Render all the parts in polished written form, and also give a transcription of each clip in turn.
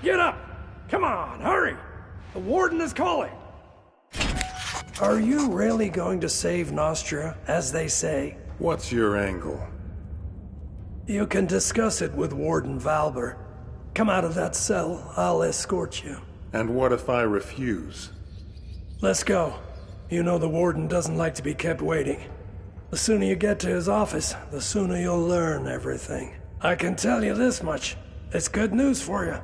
get up! Come on, hurry! The warden is calling! Are you really going to save Nostria, as they say? What's your angle? You can discuss it with Warden Valber. Come out of that cell, I'll escort you. And what if I refuse? Let's go. You know the warden doesn't like to be kept waiting. The sooner you get to his office, the sooner you'll learn everything. I can tell you this much. It's good news for you.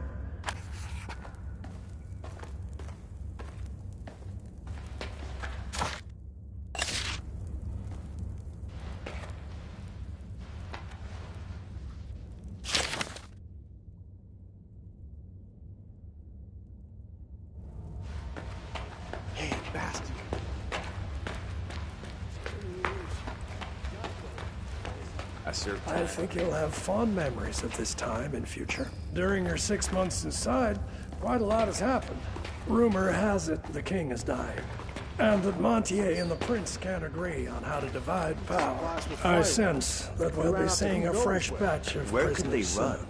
I think you'll have fond memories of this time in future. During your 6 months inside, quite a lot has happened. Rumor has it the king is dying, and that Montier and the prince can't agree on how to divide power. I sense that we'll be seeing a fresh batch of Where could they prisoners run? soon.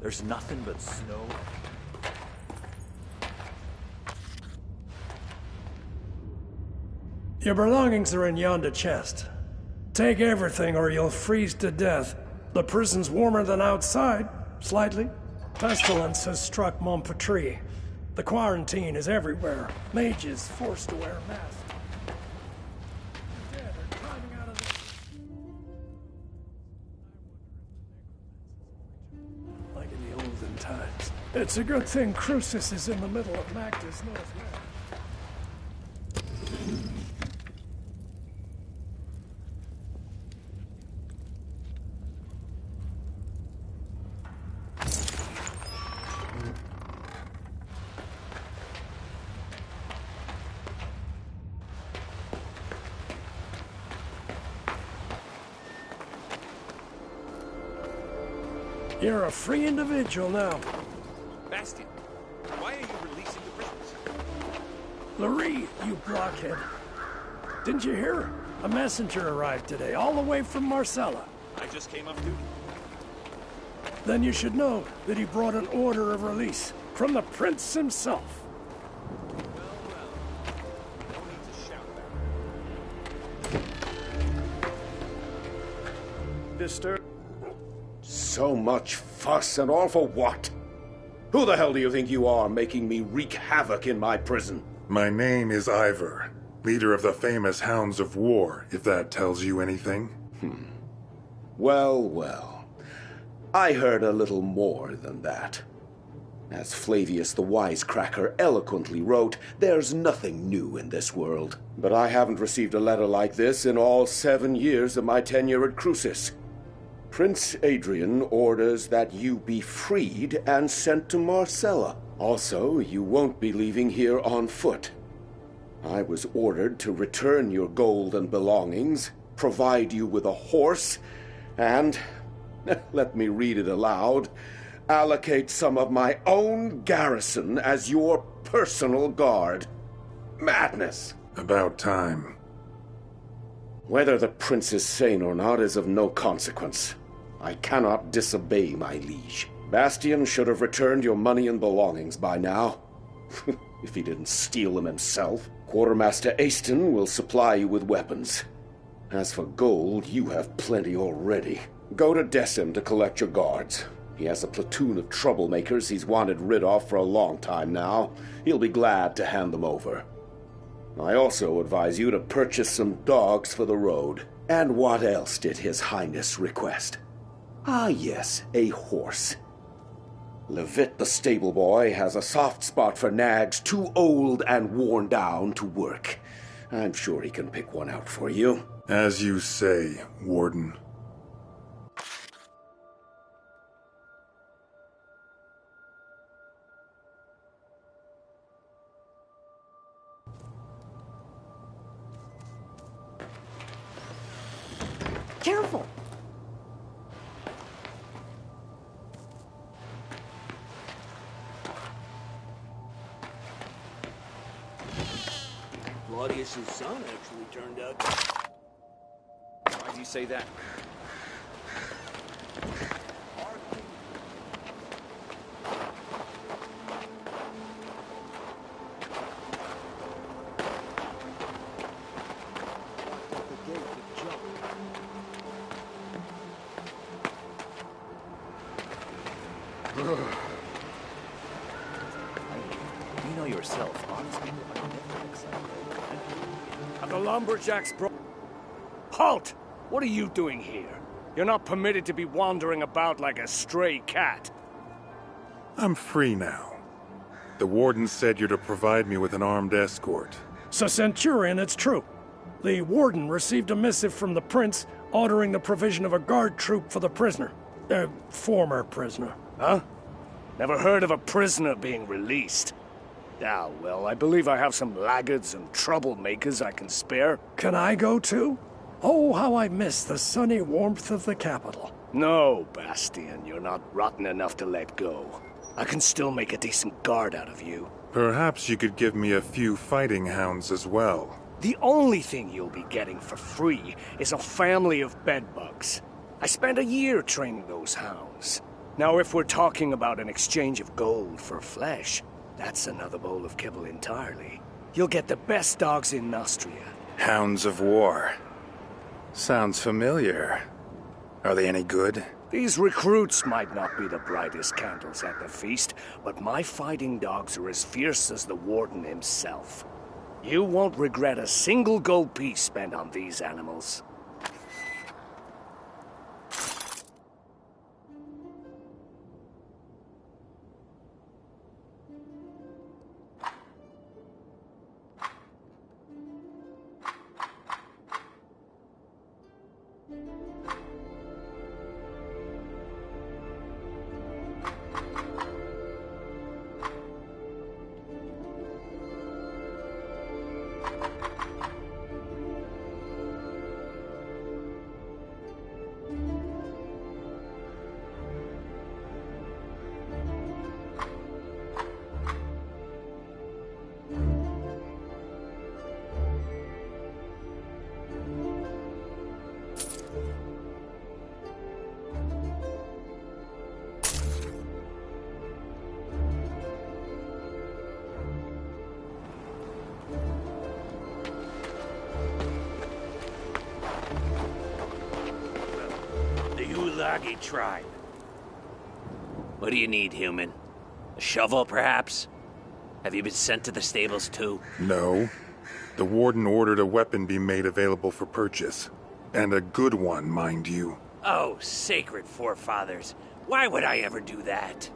There's nothing but snow. Your belongings are in yonder chest. Take everything or you'll freeze to death. The prison's warmer than outside, slightly. Pestilence has struck Montpetrie. The quarantine is everywhere. Mages forced to wear masks. The dead are climbing out of the... Like in the olden times. It's a good thing Crucis is in the middle of Macta's northwest. You're a free individual now. Bastian, why are you releasing the prisoners? Larry, you blockhead. Didn't you hear? A messenger arrived today, all the way from Marcella. I just came off duty. Then you should know that he brought an order of release from the prince himself. Well, no need to shout about it. Disturb. So much fuss and all for what? Who the hell do you think you are, making me wreak havoc in my prison? My name is Ivor, leader of the famous Hounds of War, if that tells you anything. Well, well. I heard a little more than that. As Flavius the Wisecracker eloquently wrote, there's nothing new in this world. But I haven't received a letter like this in all 7 years of my tenure at Crucis. Prince Adrian orders that you be freed and sent to Marcella. Also, you won't be leaving here on foot. I was ordered to return your gold and belongings, provide you with a horse, and, let me read it aloud, allocate some of my own garrison as your personal guard. Madness. About time. Whether the prince is sane or not is of no consequence. I cannot disobey my liege. Bastian should have returned your money and belongings by now. If he didn't steal them himself. Quartermaster Aston will supply you with weapons. As for gold, you have plenty already. Go to Decim to collect your guards. He has a platoon of troublemakers he's wanted rid of for a long time now. He'll be glad to hand them over. I also advise you to purchase some dogs for the road. And what else did His Highness request? Ah, yes, a horse. Levitt the stable boy has a soft spot for nags too old and worn down to work. I'm sure he can pick one out for you. As you say, Warden. Careful! Claudius's son actually turned out. Why'd you say that? You know yourself, honest people are never excited. Have the lumberjacks Halt! What are you doing here? You're not permitted to be wandering about like a stray cat. I'm free now. The warden said you're to provide me with an armed escort. So, Centurion, it's true. The warden received a missive from the prince ordering the provision of a guard troop for the prisoner. Former prisoner. Huh? Never heard of a prisoner being released. Ah, well, I believe I have some laggards and troublemakers I can spare. Can I go too? Oh, how I miss the sunny warmth of the capital. No, Bastian, you're not rotten enough to let go. I can still make a decent guard out of you. Perhaps you could give me a few fighting hounds as well. The only thing you'll be getting for free is a family of bedbugs. I spent a year training those hounds. Now, if we're talking about an exchange of gold for flesh, that's another bowl of kibble entirely. You'll get the best dogs in Nostria. Hounds of War. Sounds familiar. Are they any good? These recruits might not be the brightest candles at the feast, but my fighting dogs are as fierce as the warden himself. You won't regret a single gold piece spent on these animals. Tribe. What do you need, human? A shovel, perhaps? Have you been sent to the stables, too? No. The warden ordered a weapon be made available for purchase. And a good one, mind you. Oh, sacred forefathers. Why would I ever do that?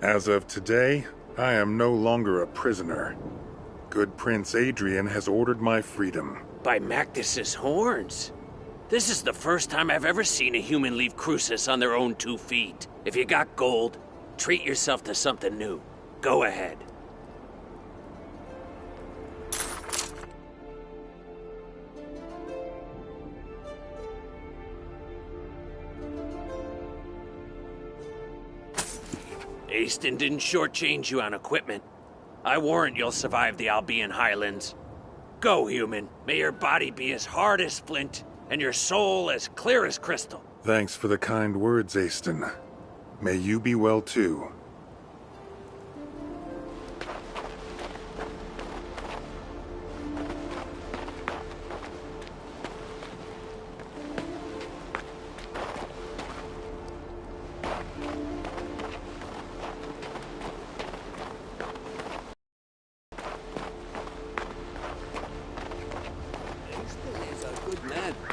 As of today, I am no longer a prisoner. Good Prince Adrian has ordered my freedom. By Mactus's horns. This is the first time I've ever seen a human leave Crucis on their own 2 feet. If you got gold, treat yourself to something new. Go ahead. Aston didn't shortchange you on equipment. I warrant you'll survive the Albion Highlands. Go, human. May your body be as hard as flint, and your soul as clear as crystal. Thanks for the kind words, Aston. May you be well, too.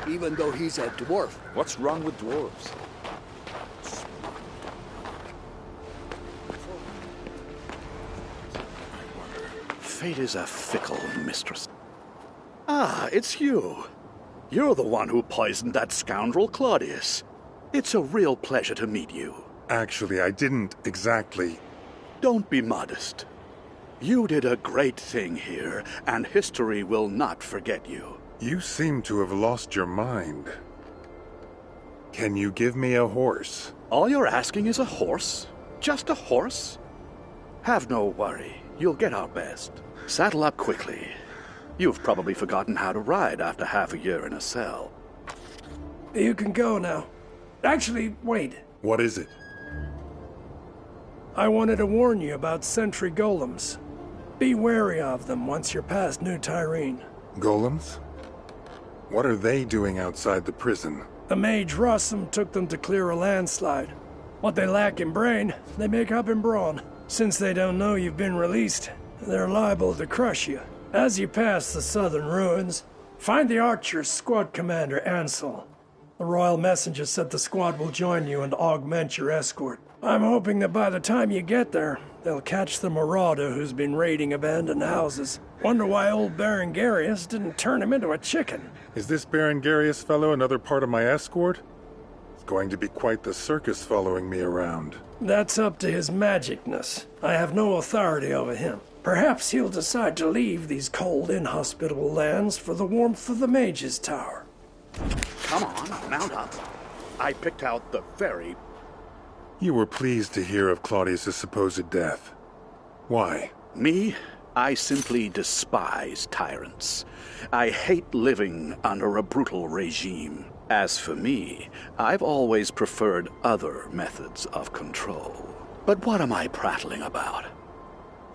Even though he's a dwarf. What's wrong with dwarves? Fate is a fickle mistress. Ah, it's you. You're the one who poisoned that scoundrel Claudius. It's a real pleasure to meet you. Actually, I didn't exactly. Don't be modest. You did a great thing here, and history will not forget you. You seem to have lost your mind. Can you give me a horse? All you're asking is a horse? Just a horse? Have no worry. You'll get our best. Saddle up quickly. You've probably forgotten how to ride after half a year in a cell. You can go now. Actually, wait. What is it? I wanted to warn you about sentry golems. Be wary of them once you're past New Tyrene. Golems? What are they doing outside the prison? The mage Rossum took them to clear a landslide. What they lack in brain, they make up in brawn. Since they don't know you've been released, they're liable to crush you. As you pass the southern ruins, find the Archer's squad commander, Ansel. The royal messenger said the squad will join you and augment your escort. I'm hoping that by the time you get there, they'll catch the marauder who's been raiding abandoned houses. Wonder why old Baron Garius didn't turn him into a chicken. Is this Baron Garius fellow another part of my escort? It's going to be quite the circus following me around. That's up to his magicness. I have no authority over him. Perhaps he'll decide to leave these cold, inhospitable lands for the warmth of the Mage's Tower. Come on, mount up. I picked out the very... You were pleased to hear of Claudius's supposed death. Why? Me? I simply despise tyrants. I hate living under a brutal regime. As for me, I've always preferred other methods of control. But what am I prattling about?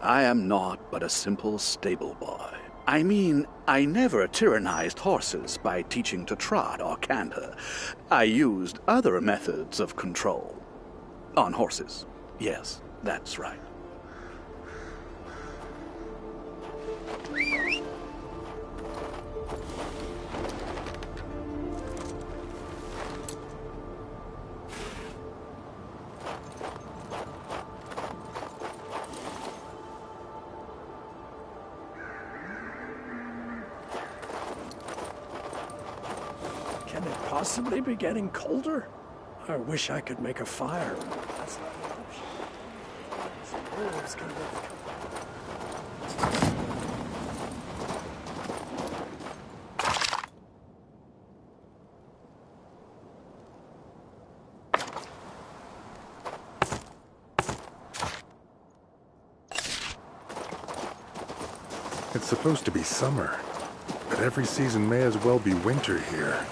I am not but a simple stable boy. I mean, I never tyrannized horses by teaching to trot or canter. I used other methods of control. On horses. Yes, that's right. Can it possibly be getting colder? I wish I could make a fire. That's not an option. Wolves can live. It's supposed to be summer, but every season may as well be winter here.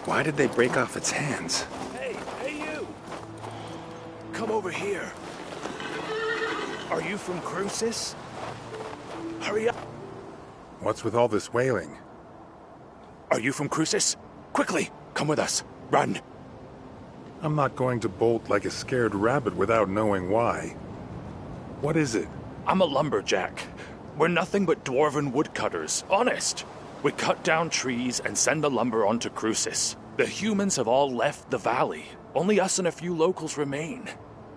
Why did they break off its hands? Hey, you! Come over here. Are you from Crucis? Hurry up. What's with all this wailing? Are you from Crucis? Quickly, come with us. Run. I'm not going to bolt like a scared rabbit without knowing why. What is it? I'm a lumberjack. We're nothing but dwarven woodcutters, honest. We cut down trees and send the lumber onto Crucis. The humans have all left the valley. Only us and a few locals remain.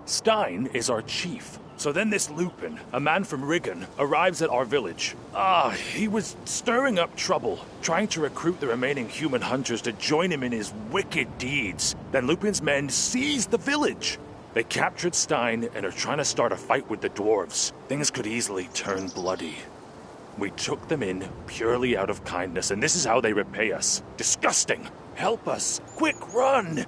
Stein is our chief. So then this Lupin, a man from Riggin, arrives at our village. He was stirring up trouble, trying to recruit the remaining human hunters to join him in his wicked deeds. Then Lupin's men seized the village. They captured Stein and are trying to start a fight with the dwarves. Things could easily turn bloody. We took them in purely out of kindness, and this is how they repay us. Disgusting! Help us! Quick, run!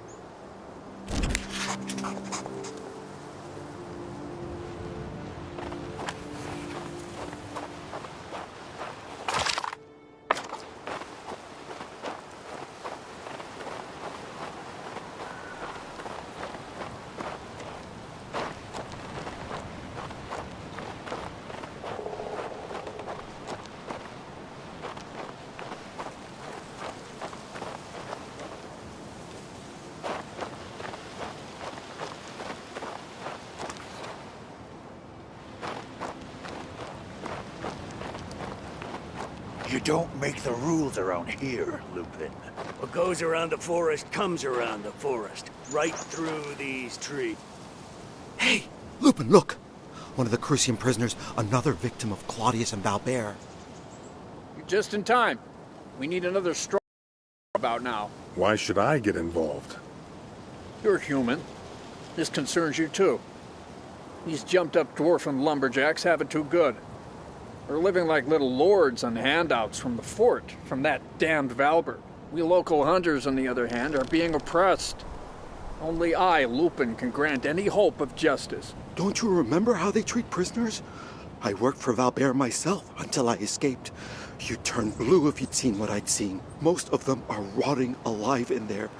You don't make the rules around here, Lupin. What goes around the forest comes around the forest. Right through these trees. Hey! Lupin, look! One of the Crucian prisoners, another victim of Claudius and Valbert. You're just in time. We need another straw about now. Why should I get involved? You're human. This concerns you too. These jumped-up dwarfen lumberjacks have it too good. They're living like little lords on handouts from the fort, from that damned Valbert. We local hunters, on the other hand, are being oppressed. Only I, Lupin, can grant any hope of justice. Don't you remember how they treat prisoners? I worked for Valbert myself until I escaped. You'd turn blue if you'd seen what I'd seen. Most of them are rotting alive in there.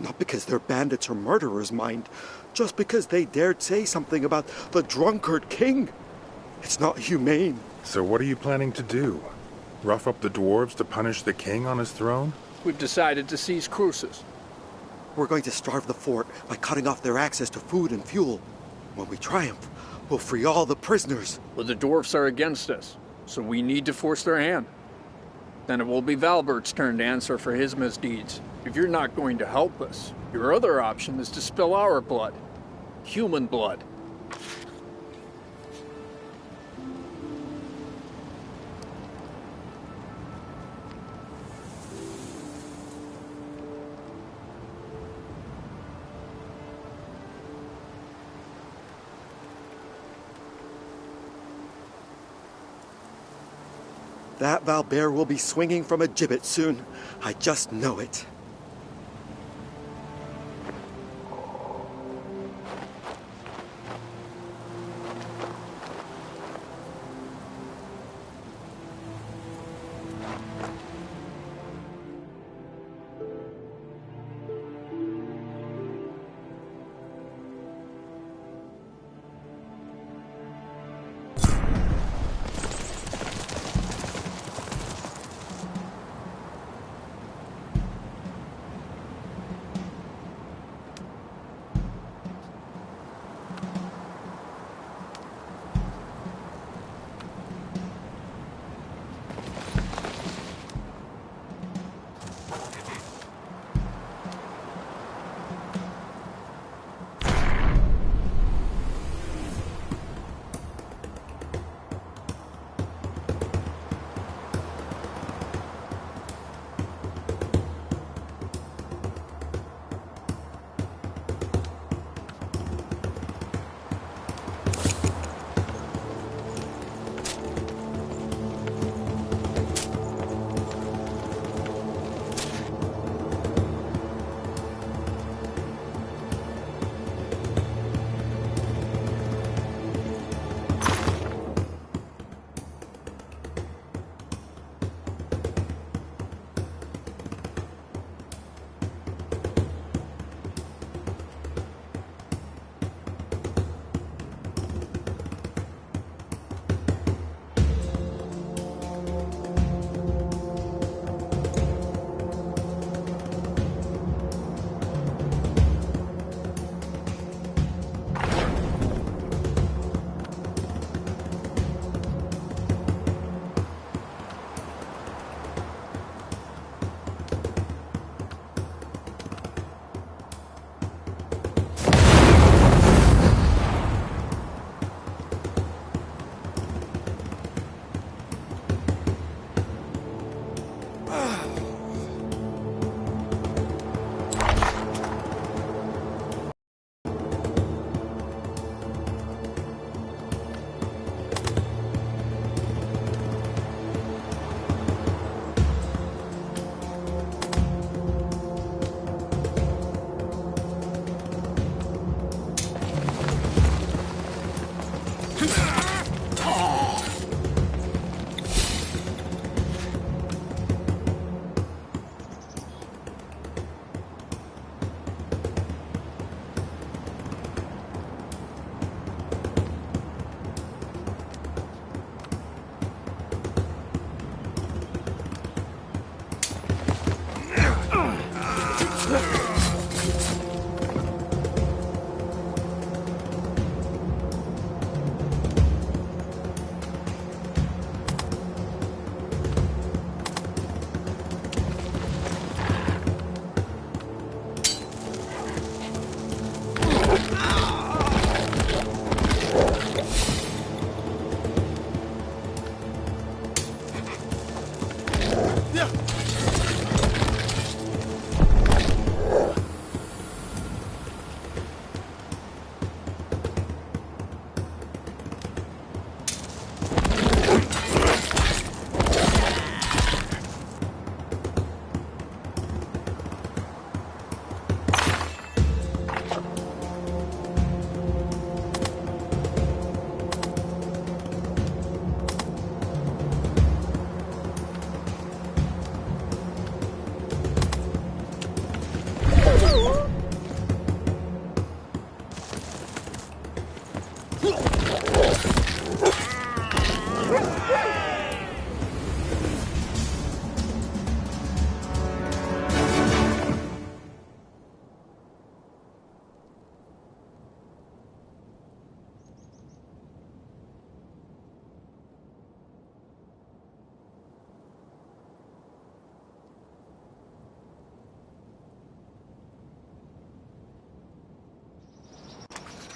Not because they're bandits or murderers, mind. Just because they dared say something about the drunkard king. It's not humane. So what are you planning to do? Rough up the dwarves to punish the king on his throne? We've decided to seize Crucis. We're going to starve the fort by cutting off their access to food and fuel. When we triumph, we'll free all the prisoners. Well, the dwarfs are against us, so we need to force their hand. Then it will be Valbert's turn to answer for his misdeeds. If you're not going to help us, your other option is to spill our blood. Human blood. That Valbert will be swinging from a gibbet soon. I just know it.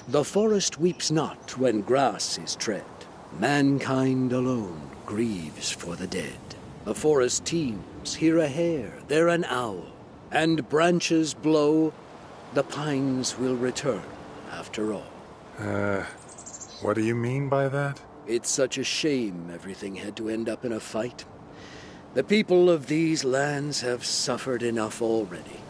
The forest weeps not when grass is tread. Mankind alone grieves for the dead. The forest teems, here a hare, there an owl, and branches blow, the pines will return after all. What do you mean by that? It's such a shame everything had to end up in a fight. The people of these lands have suffered enough already.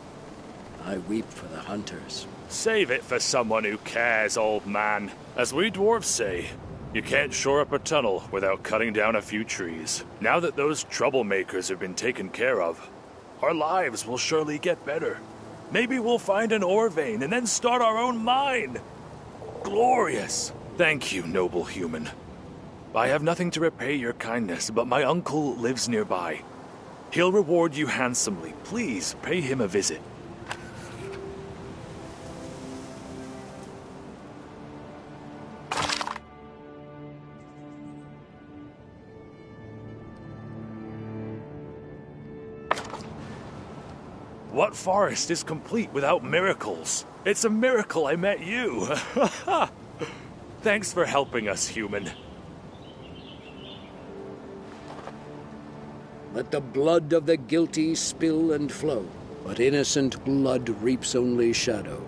I weep for the hunters. Save it for someone who cares, old man. As we dwarves say, you can't shore up a tunnel without cutting down a few trees. Now that those troublemakers have been taken care of, our lives will surely get better. Maybe we'll find an ore vein and then start our own mine. Glorious! Thank you, noble human. I have nothing to repay your kindness, but my uncle lives nearby. He'll reward you handsomely. Please pay him a visit. What forest is complete without miracles? It's a miracle I met you. Thanks for helping us, human. Let the blood of the guilty spill and flow, but innocent blood reaps only shadow.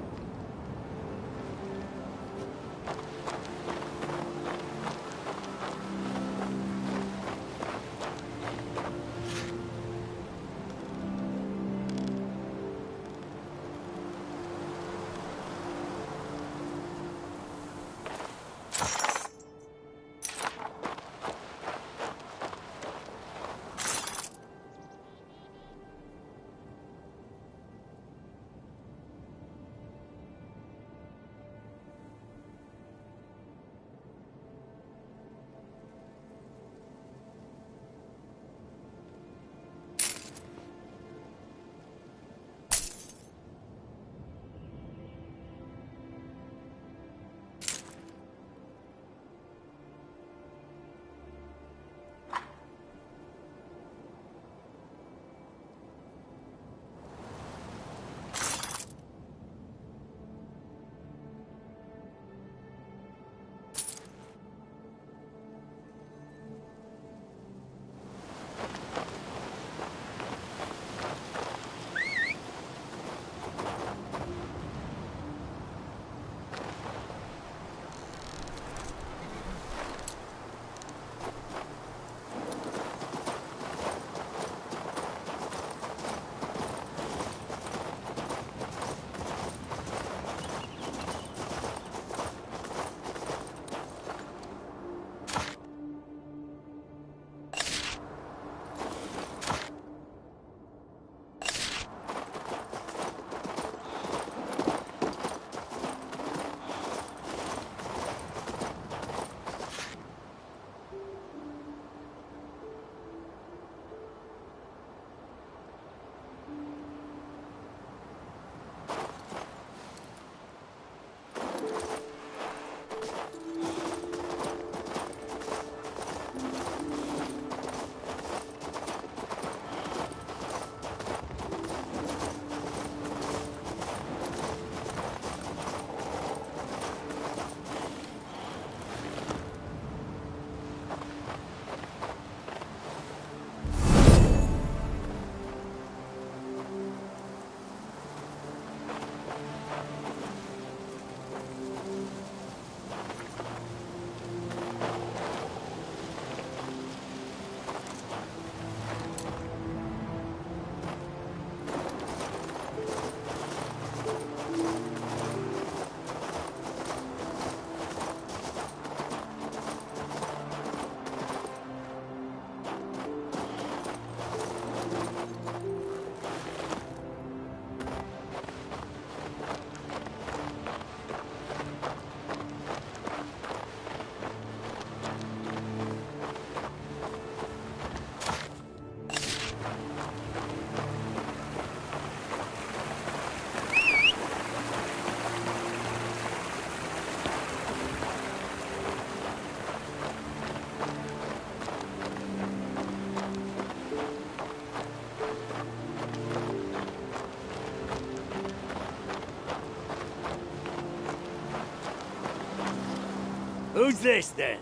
Who's this, then?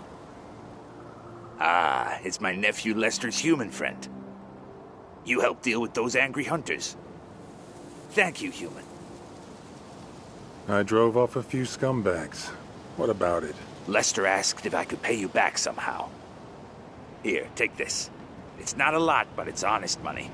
Ah, it's my nephew Lester's human friend. You helped deal with those angry hunters. Thank you, human. I drove off a few scumbags. What about it? Lester asked if I could pay you back somehow. Here, take this. It's not a lot, but it's honest money.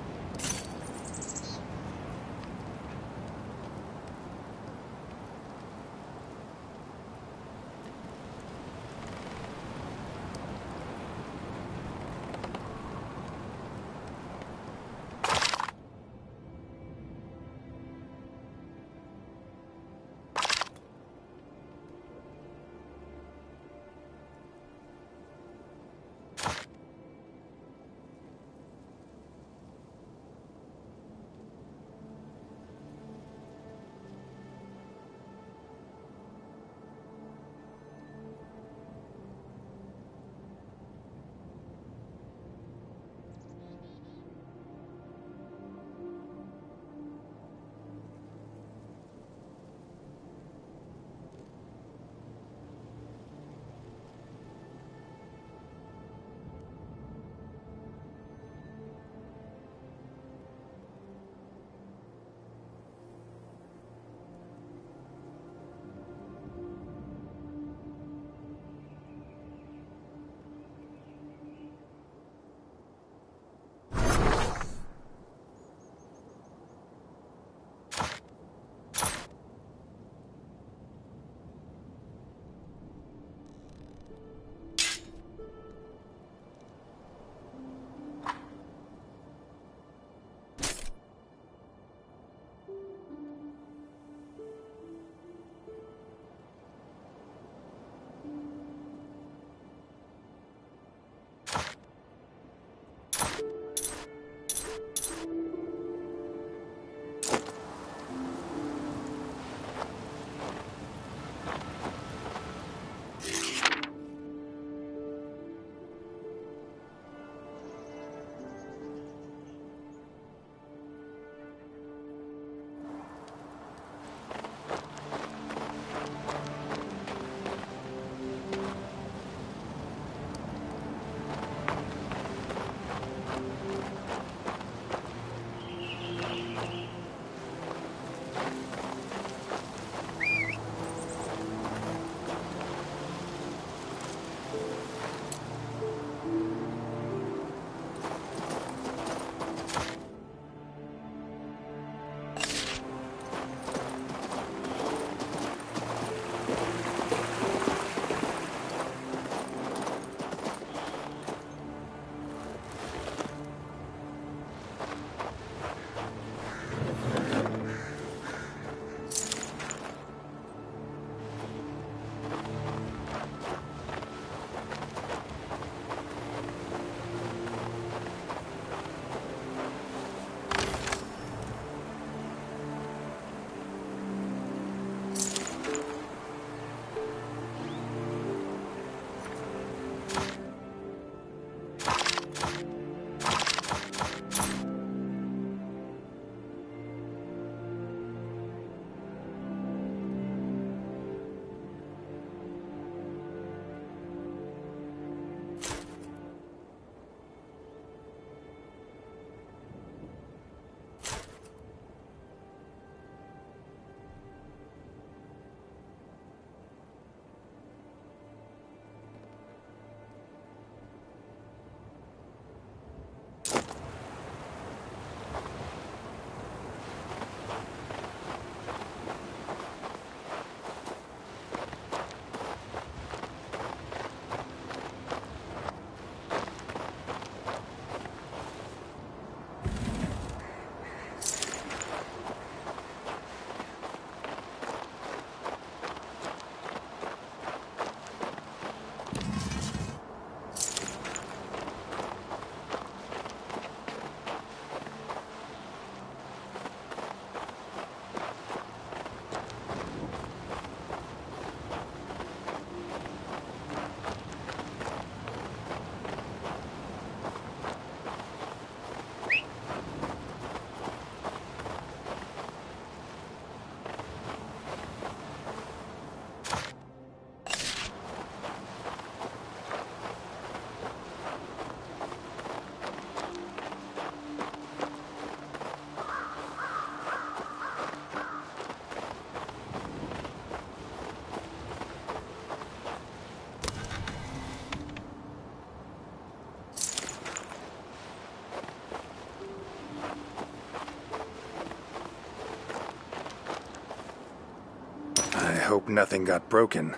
hope nothing got broken.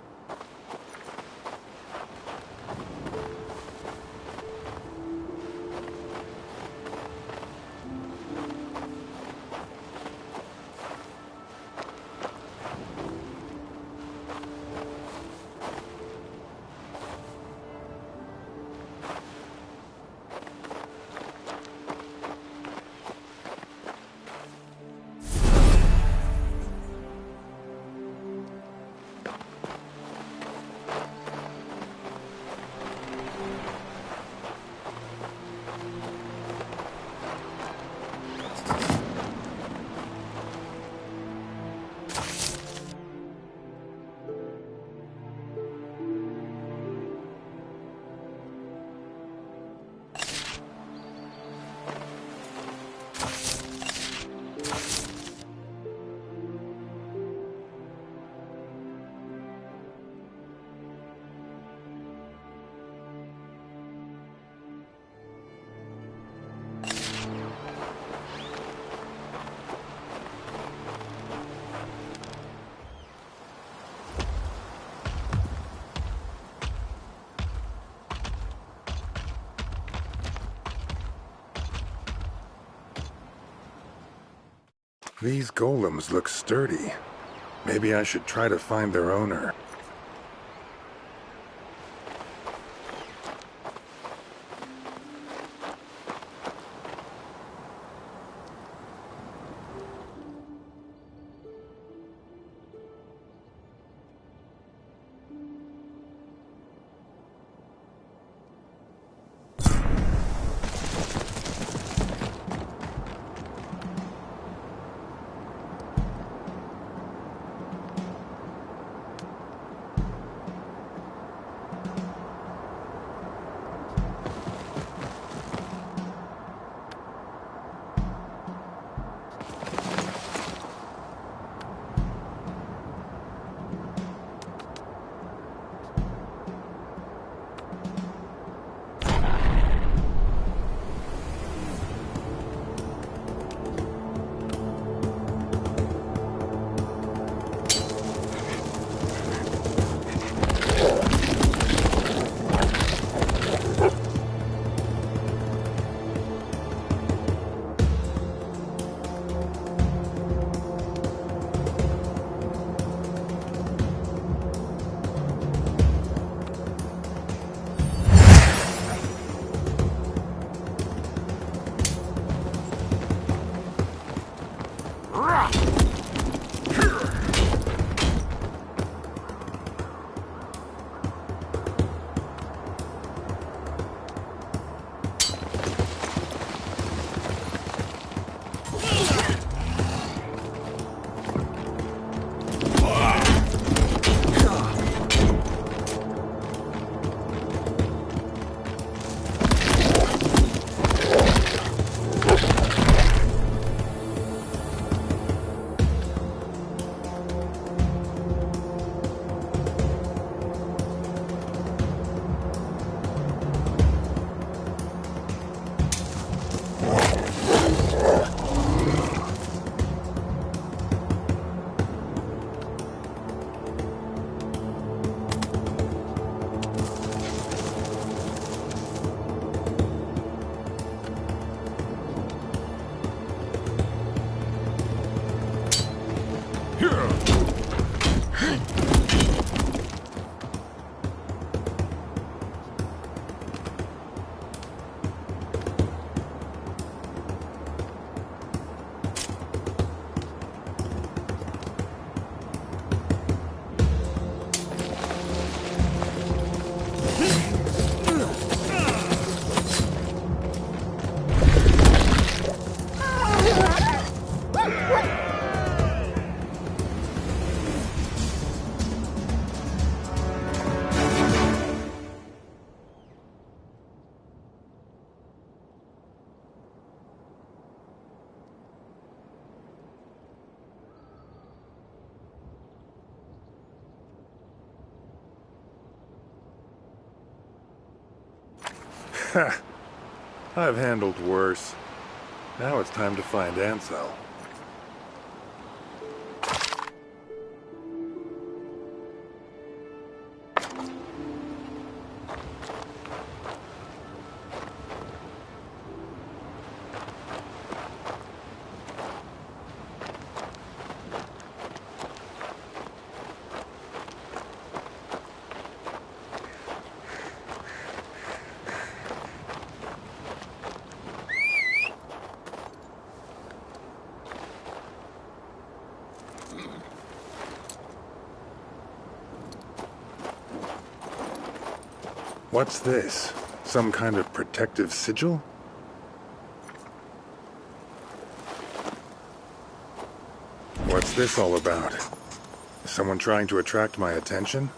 These golems look sturdy. Maybe I should try to find their owner. I've handled worse. Now it's time to find Ansel. What's this? Some kind of protective sigil? What's this all about? Is someone trying to attract my attention?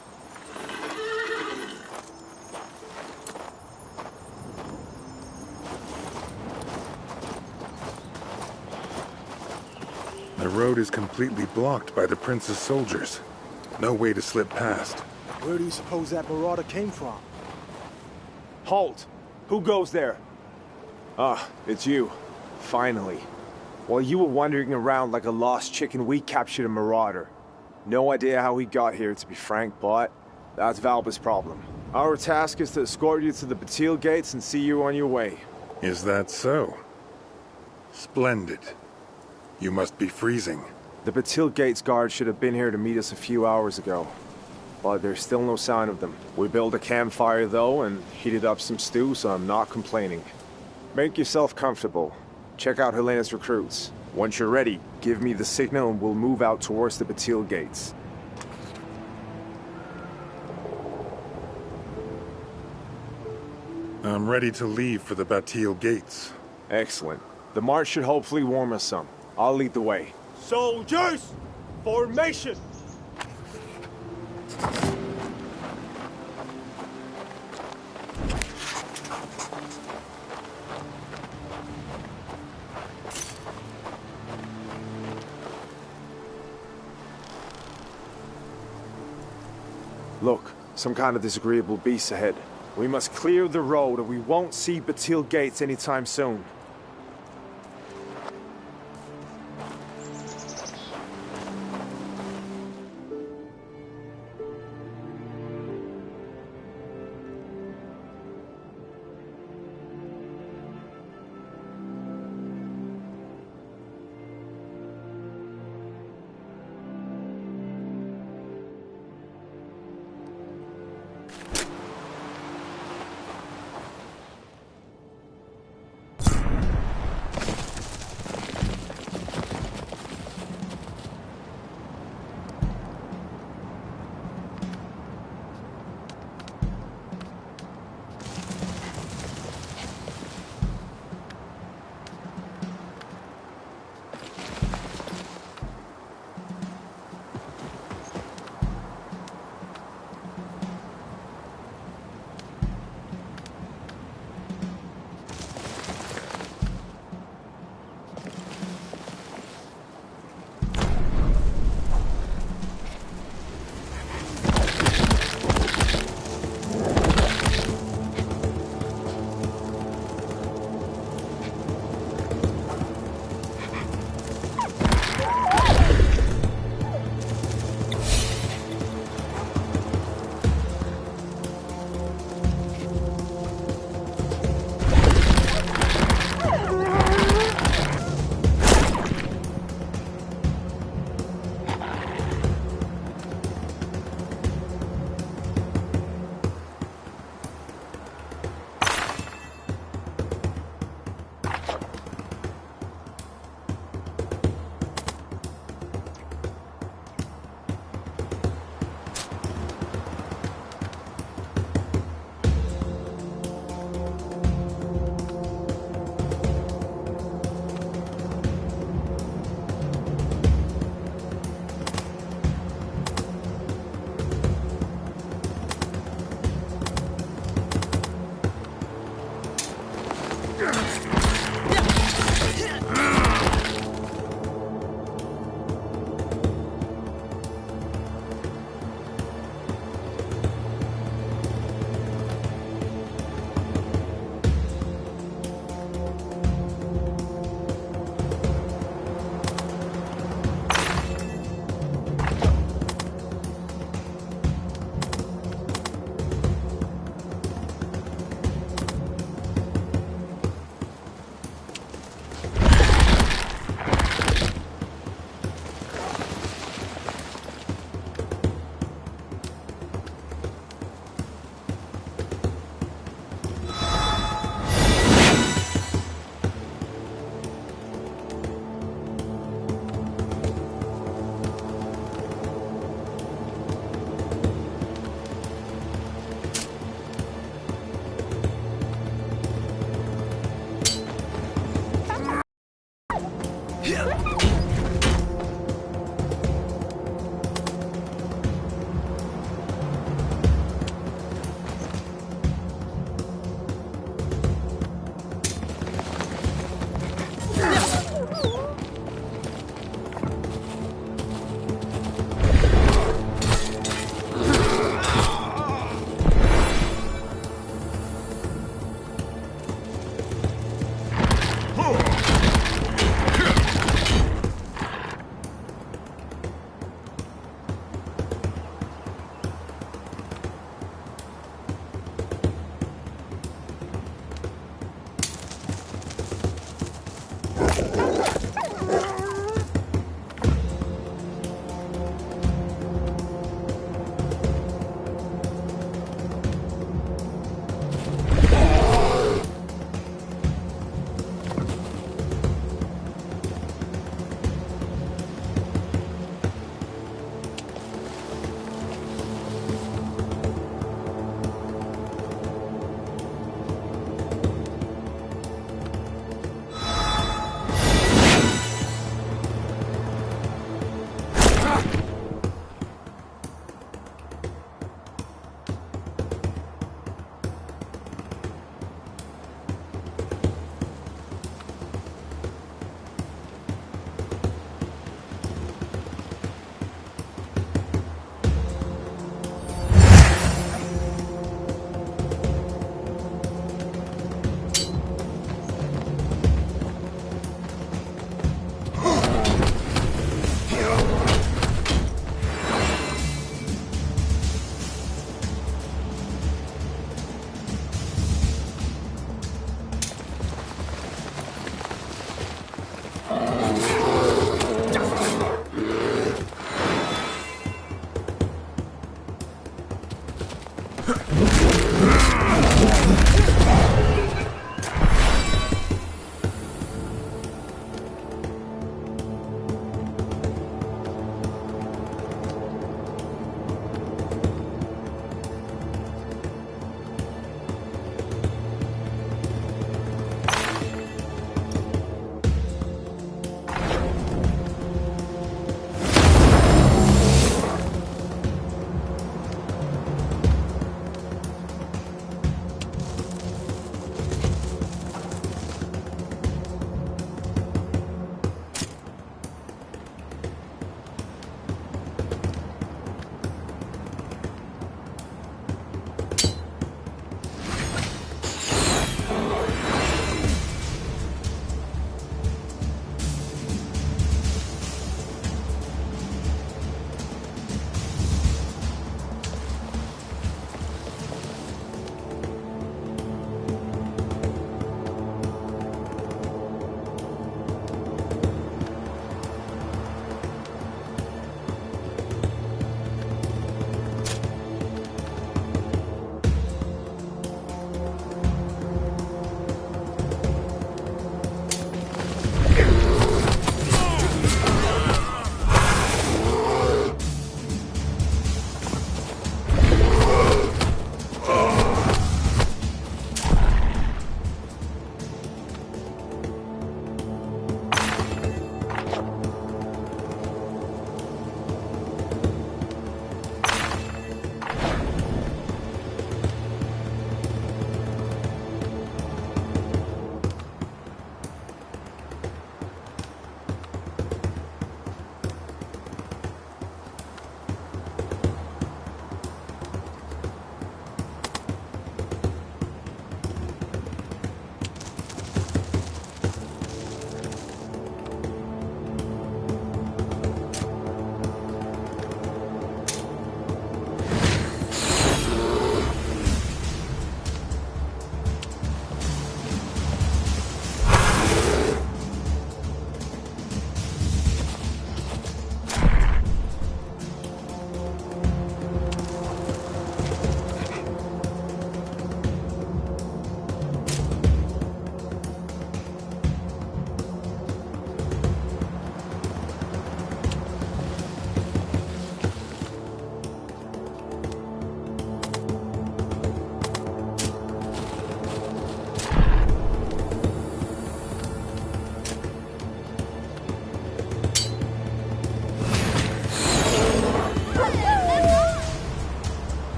The road is completely blocked by the prince's soldiers. No way to slip past. Where do you suppose that marauder came from? Halt! Who goes there? Ah, it's you. Finally. While you were wandering around like a lost chicken, we captured a marauder. No idea how he got here, to be frank, but that's Valba's problem. Our task is to escort you to the Batil gates and see you on your way. Is that so? Splendid. You must be freezing. The Batil gates guard should have been here to meet us a few hours ago. But there's still no sign of them. We built a campfire, though, and heated up some stew, so I'm not complaining. Make yourself comfortable. Check out Helena's recruits. Once you're ready, give me the signal and we'll move out towards the Batil gates. I'm ready to leave for the Batil gates. Excellent. The march should hopefully warm us some. I'll lead the way. Soldiers! Formation! Look, some kind of disagreeable beast ahead. We must clear the road or we won't see Batil gates anytime soon.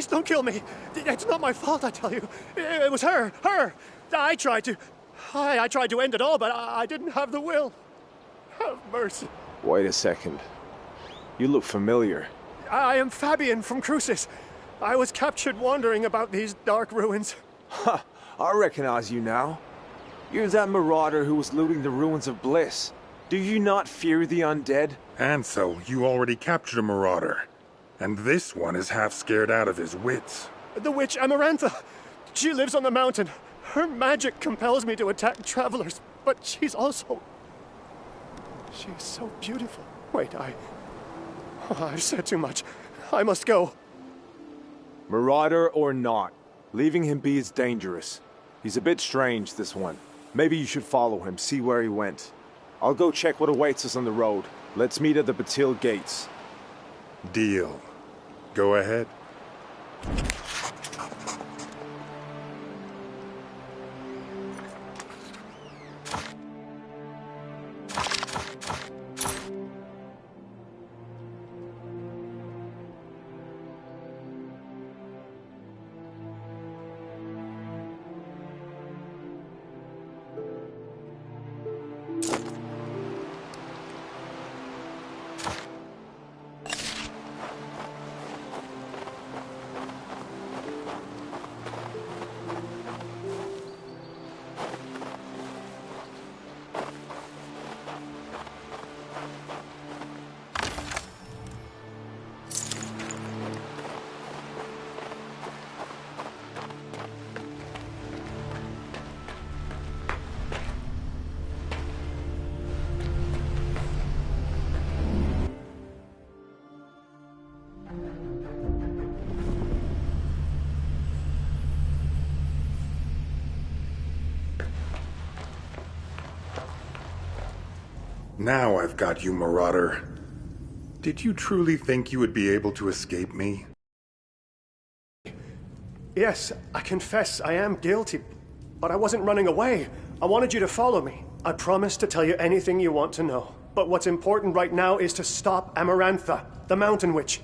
don't kill me. It's not my fault, I tell you. It was her. I tried to end it all, but I didn't have the will. Have mercy. Wait a second. You look familiar. I am Fabian from Crucis. I was captured wandering about these dark ruins. Ha! I recognize you now. You're that marauder who was looting the ruins of Bliss. Do you not fear the undead? Ansel, you already captured a marauder. And this one is half scared out of his wits. The witch Amarantha. She lives on the mountain. Her magic compels me to attack travelers, but she's also... She's so beautiful. Wait, I've said too much. I must go. Marauder or not, leaving him be is dangerous. He's a bit strange, this one. Maybe you should follow him, see where he went. I'll go check what awaits us on the road. Let's meet at the Batil gates. Deal. Go ahead. Now I've got you, Marauder. Did you truly think you would be able to escape me? Yes, I confess I am guilty, but I wasn't running away. I wanted you to follow me. I promised to tell you anything you want to know. But what's important right now is to stop Amarantha, the Mountain Witch,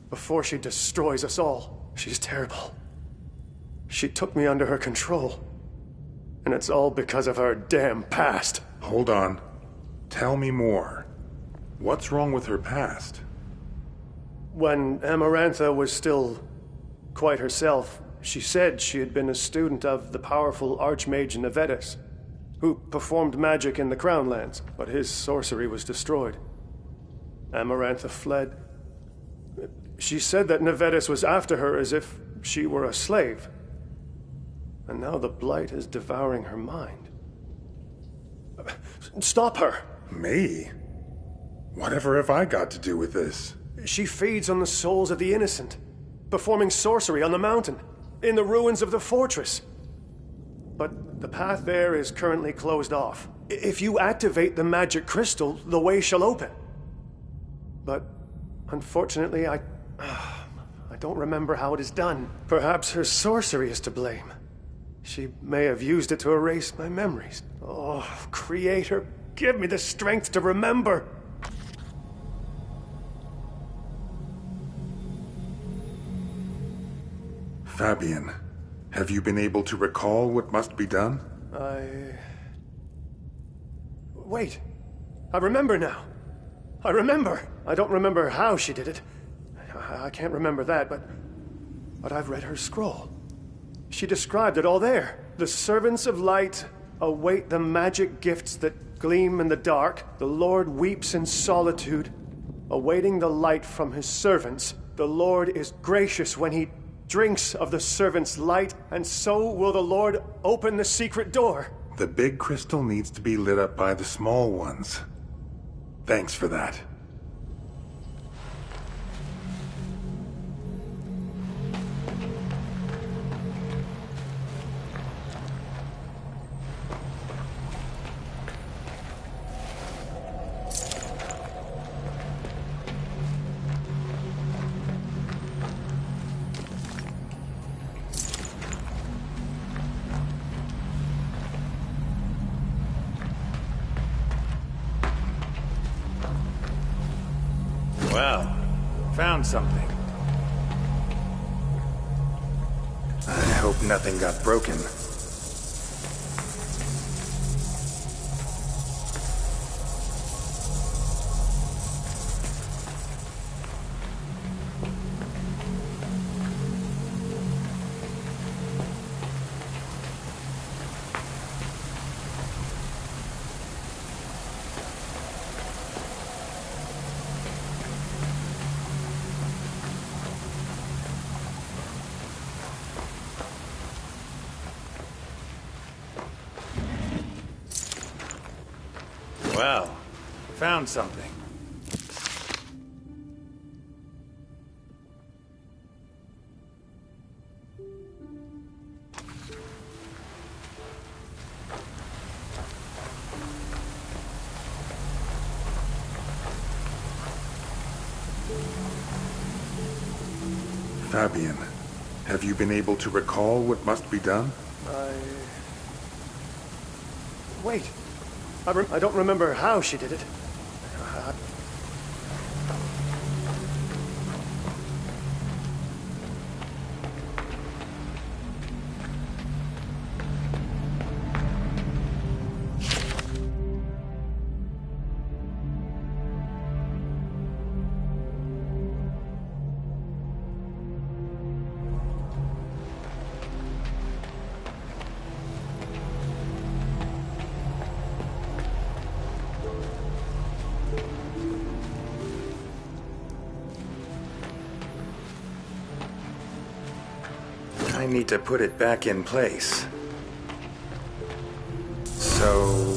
before she destroys us all. She's terrible. She took me under her control. And it's all because of her damn past. Hold on. Tell me more. What's wrong with her past? When Amarantha was still quite herself, she said she had been a student of the powerful Archmage Nevetus, who performed magic in the Crown Lands, but his sorcery was destroyed. Amarantha fled. She said that Nevetus was after her as if she were a slave. And now the Blight is devouring her mind. Stop her! Me? Whatever have I got to do with this? She feeds on the souls of the innocent, performing sorcery on the mountain, in the ruins of the fortress. But the path there is currently closed off. If you activate the magic crystal, the way shall open. But unfortunately, I don't remember how it is done. Perhaps her sorcery is to blame. She may have used it to erase my memories. Oh, Creator, give me the strength to remember. Fabian, have you been able to recall what must be done? Wait. I remember now. I remember. I don't remember how she did it. I can't remember that, but I've read her scroll. She described it all there. The servants of light await the magic gifts that gleam in the dark. The Lord weeps in solitude, awaiting the light from his servants. The Lord is gracious when he drinks of the servant's light, and so will the Lord open the secret door. The big crystal needs to be lit up by the small ones. Thanks for that. Well, found something. hope nothing got broken. Well, found something. Fabian, have you been able to recall what must be done? Wait. I don't remember how she did it. I need to put it back in place. So...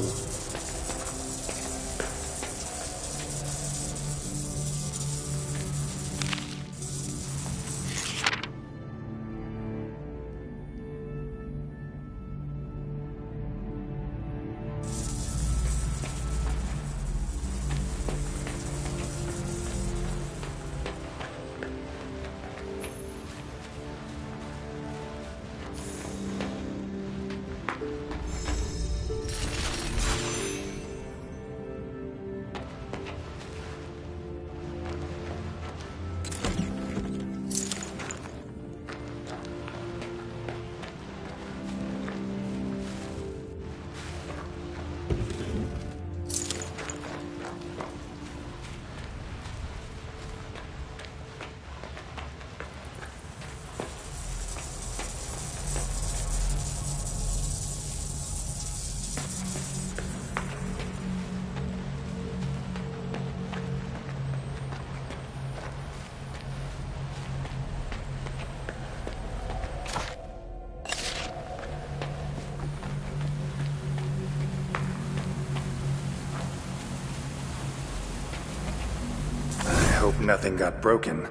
I hope nothing got broken.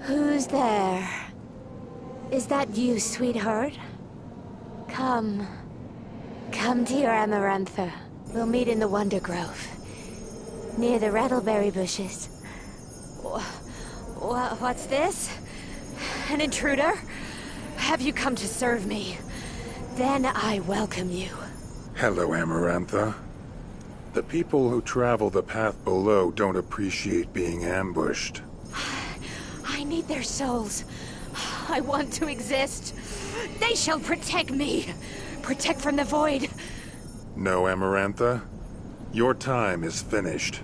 Who's there? Is that you, sweetheart? Come. Come to your Amarantha. We'll meet in the Wonder Grove. Near the rattleberry bushes. What's this? An intruder? Have you come to serve me? Then I welcome you. Hello, Amarantha. The people who travel the path below don't appreciate being ambushed. I need their souls. I want to exist. They shall protect me. Protect from the void. No, Amarantha. Your time is finished.